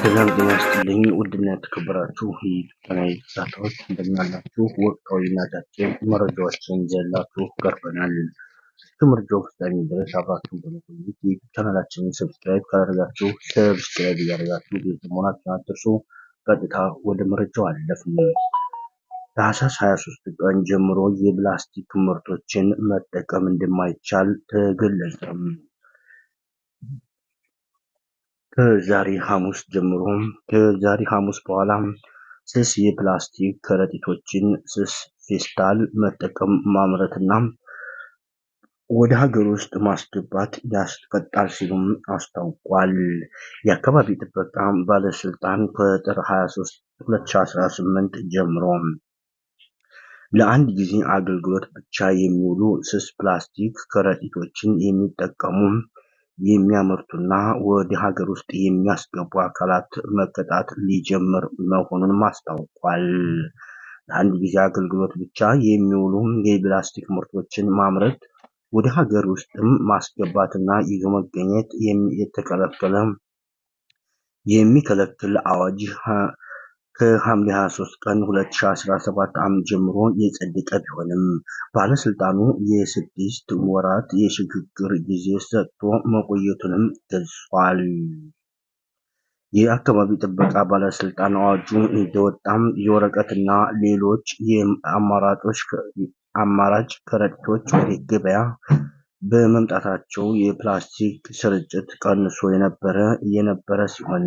ሰላም ጤና ይስጥልኝ ውድና የተከበራችሁ የቻናሌ ተከታታዮች እንደምን አላችሁ? ወቅታዊና አጫጭር መረጃዎችን ይዘንላችሁ ቀርበናል። እስከ መረጃው ፍጻሜ ድረስ አብራችሁን በመቆየት የዩቲዩብ ቻናላችንን ሰብስክራይብ ካላደረጋችሁ ሰብስክራይብ እያደረጋችሁ ቤተሰብ መሆናችሁን አትርሱ። ቀጥታ ወደ መረጃው አለፍን። ታህሳስ 23 ቀን ጀምሮ የፕላስቲክ ምርቶችን መጠቀም እንደማይቻል ተገለጸ። ከዛሬ ሐሙስ በኋላ ስስ የፕላስቲክ ከረጢቶችን፣ ስስ ፌስታል መጠቀም፣ ማምረትና ወደ ሀገር ውስጥ ማስገባት ያስቀጣል ሲሉም አስታውቋል። የአካባቢ ጥበቃ ባለስልጣን ከጥር 23 2018 ጀምሮ ለአንድ ጊዜ አገልግሎት ብቻ የሚውሉ ስስ ፕላስቲክ ከረጢቶችን የሚጠቀሙ የሚያመርቱና ወደ ሀገር ውስጥ የሚያስገቡ አካላት መቀጣት ሊጀምር መሆኑንም አስታውቋል። ለአንድ ጊዜ አገልግሎት ብቻ የሚውሉ የፕላስቲክ ምርቶችን ማምረት፣ ወደ ሀገር ውስጥም ማስገባትና ይዞ መገኘት የሚከለክል አዋጅ ከሐምሌ 23 ቀን 2017 ዓ.ም ጀምሮ የጸደቀ ቢሆንም ባለስልጣኑ የ6 ወራት የሽግግር ጊዜ ሰጥቶ መቆየቱንም ገልጿል። የአካባቢ ጥበቃ ባለስልጣን አዋጁ እንደወጣም የወረቀትና ሌሎች አማራጭ ከረጢቶች ወደ ገበያ በመምጣታቸው የፕላስቲክ ስርጭት ቀንሶ የነበረ ሲሆን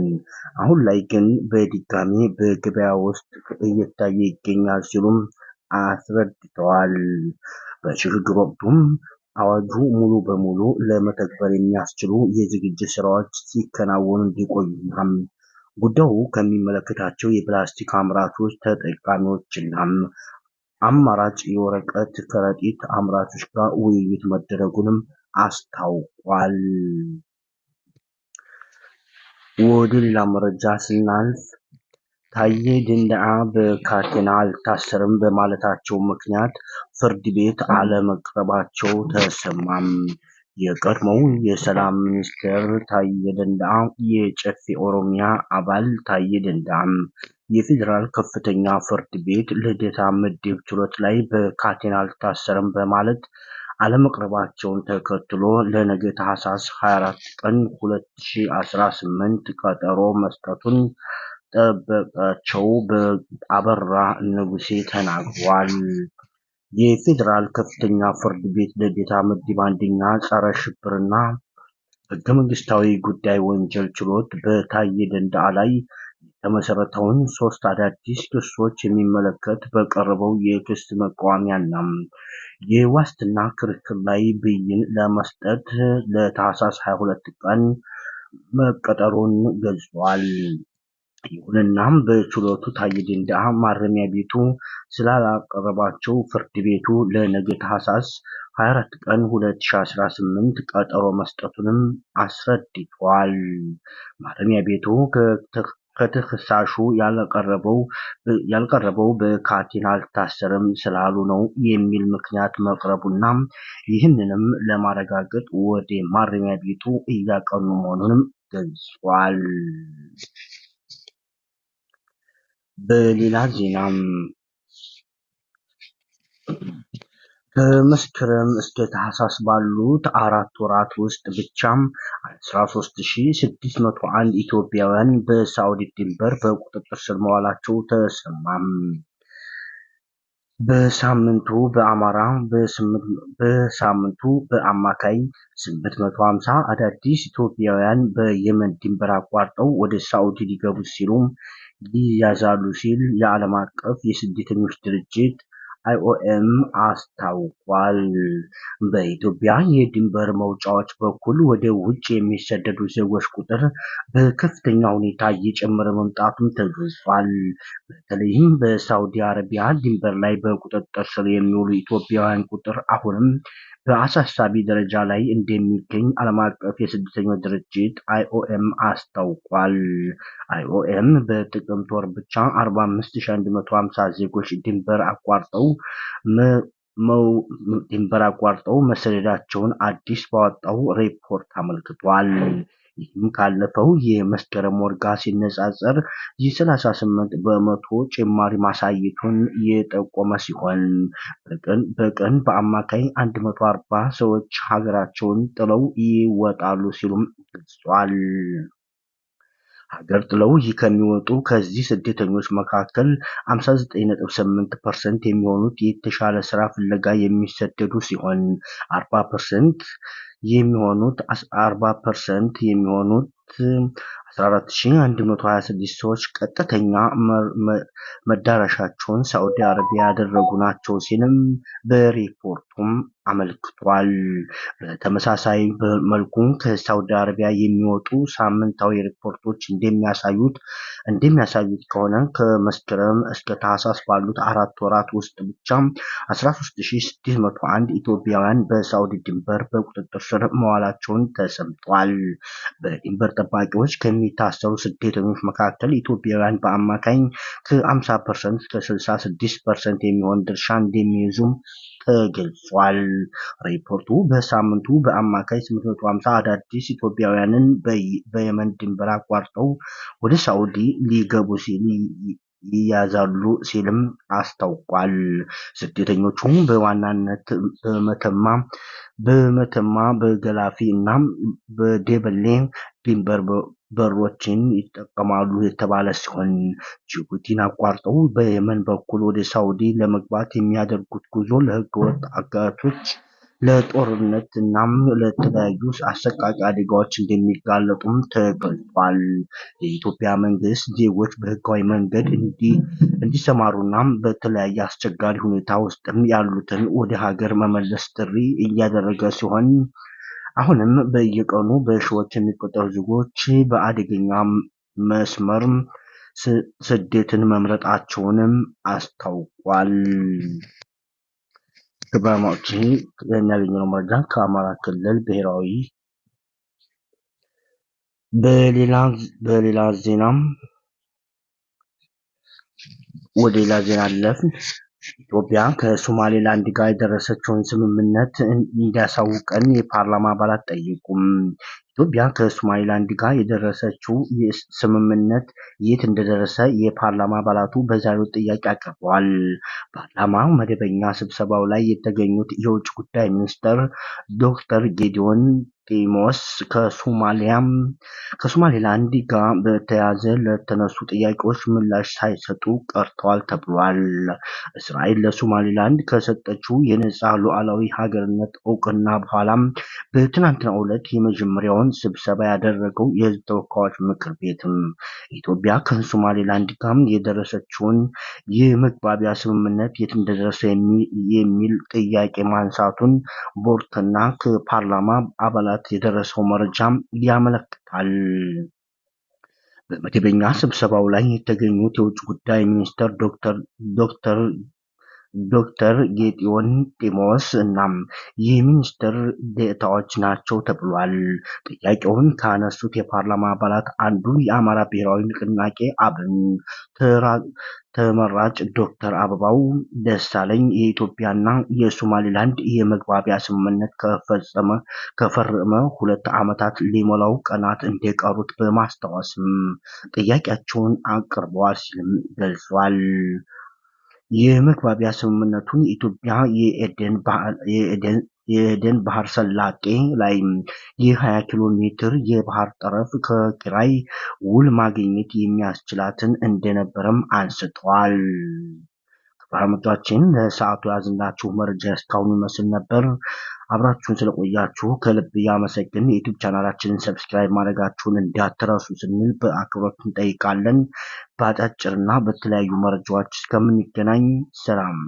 አሁን ላይ ግን በድጋሚ በገበያ ውስጥ እየታየ ይገኛል ሲሉም አስረድተዋል። በሽግግር ወቅቱም አዋጁ ሙሉ በሙሉ ለመተግበር የሚያስችሉ የዝግጅት ስራዎች ሲከናወኑ እንዲቆዩና ጉዳዩ ከሚመለከታቸው የፕላስቲክ አምራቾች፣ ተጠቃሚዎችና አማራጭ የወረቀት ከረጢት አምራቾች ጋር ውይይት መደረጉንም አስታውቋል። ወደ ሌላ መረጃ ስናልፍ ታዬ ደንደዓ በካቴና አልታሰርም በማለታቸው ምክንያት ፍርድ ቤት አለመቅረባቸው ተሰማም። የቀድሞው የሰላም ሚኒስትር ታዬ ደንደዓ የጨፌ ኦሮሚያ አባል ታዬ ደንደዓ የፌዴራል ከፍተኛ ፍርድ ቤት ልደታ ምድብ ችሎት ላይ በካቴና አልታሰርም በማለት አለመቅረባቸውን ተከትሎ ለነገ ታህሳስ 24 ቀን 2018 ቀጠሮ መስጠቱን ጠበቃቸው አበራ ንጉሴ ተናግሯል። የፌዴራል ከፍተኛ ፍርድ ቤት ልደታ ምድብ አንደኛ ጸረ ሽብርና ህገ መንግስታዊ ጉዳይ ወንጀል ችሎት በታዬ ደንደዓ ላይ የተመሰረተውን 3 አዳዲስ ክሶች የሚመለከት በቀረበው የክስ መቃወሚያና የዋስትና ክርክር ላይ ብይን ለመስጠት ለታህሳስ 22 ቀን መቀጠሩን ገልጿል። ይሁንና በችሎቱ ታዬ ደንደዓ ማረሚያ ቤቱ ስላላቀረባቸው ፍርድ ቤቱ ለነገ ታህሳስ 24 ቀን 2018 ቀጠሮ መስጠቱንም አስረድቷል። ማረሚያ ቤቱ ከተከሳሹ ያልቀረበው በካቴና አልታሰርም ስላሉ ነው የሚል ምክንያት መቅረቡና ይህንንም ለማረጋገጥ ወደ ማረሚያ ቤቱ እያቀኑ መሆኑንም ገልጿል። በሌላ ዜናም ከመስከረም እስከ ታህሳስ ባሉት 4 ወራት ውስጥ ብቻም 13601 ኢትዮጵያውያን በሳውዲ ድንበር በቁጥጥር ስር መዋላቸው ተሰማም። በሳምንቱ በአማካይ 850 አዳዲስ ኢትዮጵያውያን በየመን ድንበር አቋርጠው ወደ ሳውዲ ሊገቡ ሲሉ ይያዛሉ ሲል የዓለም አቀፍ የስደተኞች ድርጅት IOM አስታውቋል። በኢትዮጵያ የድንበር መውጫዎች በኩል ወደ ውጭ የሚሰደዱ ዜጎች ቁጥር በከፍተኛ ሁኔታ እየጨመረ መምጣቱም ተገልጿል። በተለይም በሳውዲ አረቢያ ድንበር ላይ በቁጥጥር ስር የሚውሉ ኢትዮጵያውያን ቁጥር አሁንም በአሳሳቢ ደረጃ ላይ እንደሚገኝ ዓለም አቀፍ የስደተኞች ድርጅት IOM አስታውቋል። IOM በጥቅምት ወር ብቻ 45150 ዜጎች ድንበር አቋርጠው መሰደዳቸውን አዲስ ባወጣው ሪፖርት አመልክቷል። ይህም ካለፈው የመስከረም ወር ጋር ሲነጻጸር የ38 በመቶ ጭማሪ ማሳየቱን የጠቆመ ሲሆን በቀን በአማካይ 140 ሰዎች ሀገራቸውን ጥለው ይወጣሉ ሲሉም ገልጿል። ሀገር ጥለው ከሚወጡ ከዚህ ስደተኞች መካከል 59.8% የሚሆኑት የተሻለ ስራ ፍለጋ የሚሰደዱ ሲሆን 40% የሚሆኑት 14126 ሰዎች ቀጥተኛ መዳረሻቸውን ሳዑዲ አረቢያ ያደረጉ ናቸው ሲልም በሪፖርቱም አመልክቷል። በተመሳሳይ መልኩ ከሳዑዲ አረቢያ የሚወጡ ሳምንታዊ ሪፖርቶች እንደሚያሳዩት ከሆነ ከመስከረም እስከ ታህሳስ ባሉት 4 ወራት ውስጥ ብቻ 13601 ኢትዮጵያውያን በሳዑዲ ድንበር በቁጥጥር ስር መዋላቸውን ተሰምቷል። በድንበር ጠባቂዎች ከሚታሰሩ ስደተኞች መካከል ኢትዮጵያውያን በአማካኝ ከ50% እስከ 66% የሚሆን ድርሻ እንደሚይዙም ተገልጿል። ሪፖርቱ በሳምንቱ በአማካይ 850 አዳዲስ ኢትዮጵያውያንን በየመን ድንበር አቋርጠው ወደ ሳዑዲ ሊገቡ ሲል ይያዛሉ ሲልም አስታውቋል። ስደተኞቹ በዋናነት በመተማ በገላፊ እና በደበሌ ድንበር በሮችን ይጠቀማሉ የተባለ ሲሆን ጅቡቲን አቋርጠው በየመን በኩል ወደ ሳዑዲ ለመግባት የሚያደርጉት ጉዞ ለህገወጥ አጋቾች፣ ለጦርነት እናም ለተለያዩ አሰቃቂ አደጋዎች እንደሚጋለጡም ተገልጿል። የኢትዮጵያ መንግስት ዜጎች በህጋዊ መንገድ እንዲሰማሩና በተለያየ አስቸጋሪ ሁኔታ ውስጥም ያሉትን ወደ ሀገር መመለስ ጥሪ እያደረገ ሲሆን አሁንም በየቀኑ በሺዎች የሚቆጠሩ ዜጎች በአደገኛ መስመር ስደትን መምረጣቸውንም አስታውቋል። ግብረማዎች የሚያገኘው መረጃ ከአማራ ክልል ብሔራዊ በሌላ ዜናም ወደ ሌላ ዜና አለፍን። ኢትዮጵያ ከሶማሌላንድ ጋር የደረሰችውን ስምምነት እንዲያሳውቀን የፓርላማ አባላት ጠየቁም። ኢትዮጵያ ከሶማሌላንድ ጋር የደረሰችው ስምምነት የት እንደደረሰ የፓርላማ አባላቱ በዛሬው ጥያቄ አቅርበዋል። ፓርላማው መደበኛ ስብሰባው ላይ የተገኙት የውጭ ጉዳይ ሚኒስትር ዶክተር ጌዲዮን ጢሞቴዎስ ከሶማሌላንድ ጋር በተያያዘ ለተነሱ ጥያቄዎች ምላሽ ሳይሰጡ ቀርተዋል ተብሏል። እስራኤል ለሶማሌላንድ ከሰጠችው የነፃ ሉዓላዊ ሀገርነት እውቅና በኋላም በትናንትናው ዕለት የመጀመሪያውን ስብሰባ ያደረገው የሕዝብ ተወካዮች ምክር ቤትም ኢትዮጵያ ከሶማሌላንድ ጋር የደረሰችውን የመግባቢያ ስምምነት የት እንደደረሰ የሚል ጥያቄ ማንሳቱን ቦርድና ከፓርላማ አባላት የደረሰው መረጃ ያመለክታል። በመደበኛ ስብሰባው ላይ የተገኙት የውጭ ጉዳይ ሚኒስትር ዶክተር ጌዲዮን ጢሞቴዎስ እና የሚኒስትር ዴኤታዎች ናቸው ተብሏል። ጥያቄውን ካነሱት የፓርላማ አባላት አንዱ የአማራ ብሔራዊ ንቅናቄ አብን ተመራጭ ዶክተር አበባው ደሳለኝ የኢትዮጵያና የሶማሌላንድ የመግባቢያ ስምምነት ከፈረመ 2 ዓመታት ሊሞላው ቀናት እንደቀሩት በማስታወስም ጥያቄያቸውን አቅርበዋል ሲልም ገልጿል። የመግባቢያ ስምምነቱን ኢትዮጵያ የኤደን ባህረ ሰላጤ ላይ የ20 ኪሎ ሜትር የባህር ጠረፍ ከኪራይ ውል ማግኘት የሚያስችላትን እንደነበረም አንስተዋል። አድማጮቻችን ለሰዓቱ ያዝንላችሁ መረጃ እስካሁን ይመስል ነበር። አብራችሁን ስለቆያችሁ ከልብ እያመሰግን የዩቲዩብ ቻናላችንን ሰብስክራይብ ማድረጋችሁን እንዳትረሱ ስንል በአክብሮት እንጠይቃለን። በአጫጭርና በተለያዩ መረጃዎች እስከምንገናኝ ሰላም።